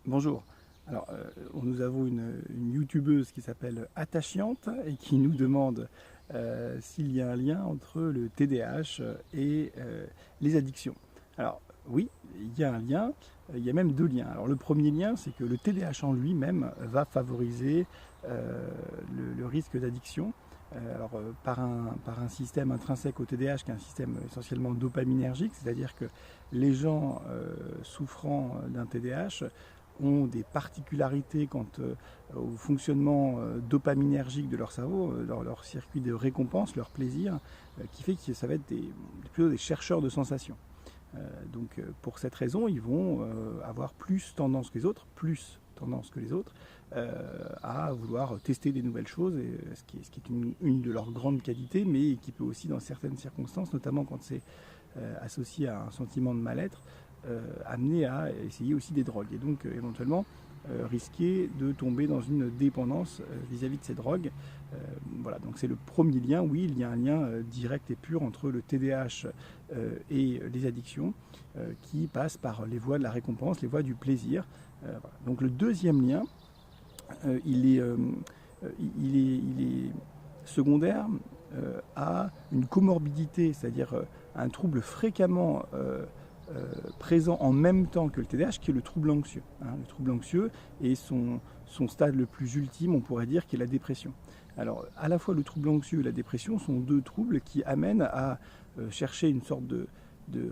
Bonjour. Alors, nous avons une youtubeuse qui s'appelle Attachante et qui nous demande s'il y a un lien entre le TDAH et les addictions. Alors, oui, il y a un lien, il y a même deux liens. Alors, le premier lien, c'est que le TDAH en lui-même va favoriser le risque d'addiction. Par un système intrinsèque au TDAH qui est un système essentiellement dopaminergique, c'est-à-dire que les gens souffrant d'un TDAH ont des particularités quant au fonctionnement dopaminergique de leur cerveau, leur circuit de récompense, leur plaisir, qui fait que ça va être plutôt des chercheurs de sensations. Pour cette raison, ils vont avoir plus tendance que les autres, à vouloir tester des nouvelles choses, et ce qui est une de leurs grandes qualités, mais qui peut aussi, dans certaines circonstances, notamment quand c'est associé à un sentiment de mal-être, amener à essayer aussi des drogues, et donc éventuellement risquer de tomber dans une dépendance vis-à-vis de ces drogues. Voilà, donc c'est le premier lien. Oui, il y a un lien direct et pur entre le TDAH et les addictions, qui passent par les voies de la récompense, les voies du plaisir. Voilà. Donc le deuxième lien, il est secondaire à une comorbidité, c'est-à-dire un trouble fréquemment présent en même temps que le TDAH, qui est le trouble anxieux. Le trouble anxieux et son stade le plus ultime, on pourrait dire, qui est la dépression. Alors, à la fois le trouble anxieux et la dépression sont deux troubles qui amènent à chercher une sorte de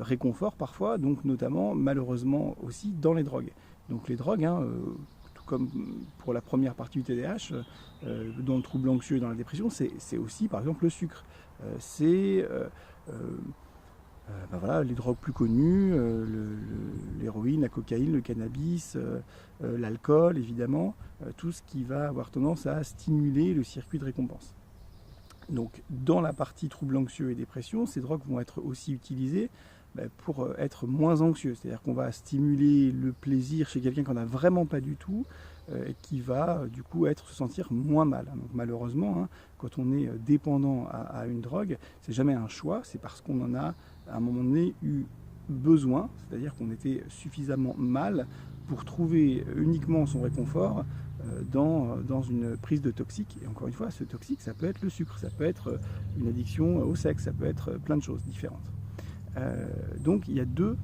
réconfort parfois, donc notamment, malheureusement aussi, dans les drogues. Donc les drogues, tout comme pour la première partie du TDAH, dans le trouble anxieux et dans la dépression, c'est aussi, par exemple, le sucre. Voilà, les drogues plus connues, l'héroïne, la cocaïne, le cannabis, l'alcool évidemment, tout ce qui va avoir tendance à stimuler le circuit de récompense. Donc dans la partie troubles anxieux et dépression, ces drogues vont être aussi utilisées pour être moins anxieux, c'est-à-dire qu'on va stimuler le plaisir chez quelqu'un qu'on n'a vraiment pas du tout, et qui va du coup se sentir moins mal. Donc malheureusement, quand on est dépendant à une drogue, c'est jamais un choix, c'est parce qu'on en a à un moment donné eu besoin, c'est-à-dire qu'on était suffisamment mal pour trouver uniquement son réconfort dans une prise de toxique. Et encore une fois, ce toxique, ça peut être le sucre, ça peut être une addiction au sexe, ça peut être plein de choses différentes. Donc il y a deux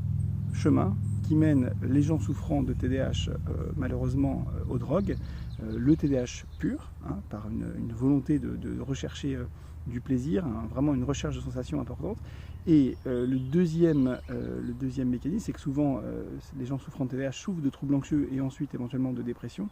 chemins qui mènent les gens souffrant de TDAH malheureusement aux drogues. Le TDAH pur, par une volonté de rechercher du plaisir, vraiment une recherche de sensations importante. Et le deuxième mécanisme, c'est que souvent les gens souffrant de TDAH souffrent de troubles anxieux et ensuite éventuellement de dépression.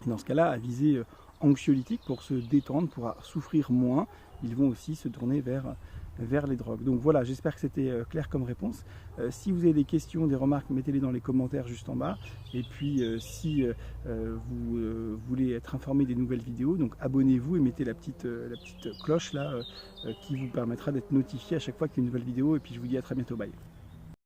Et dans ce cas-là, à visée anxiolytique, pour se détendre, pour souffrir moins, ils vont aussi se tourner vers les drogues. Donc voilà, j'espère que c'était clair comme réponse. Si vous avez des questions, des remarques, mettez-les dans les commentaires juste en bas. Et puis si vous voulez être informé des nouvelles vidéos, donc abonnez-vous et mettez la petite cloche là qui vous permettra d'être notifié à chaque fois qu'il y a une nouvelle vidéo. Et puis je vous dis à très bientôt, bye.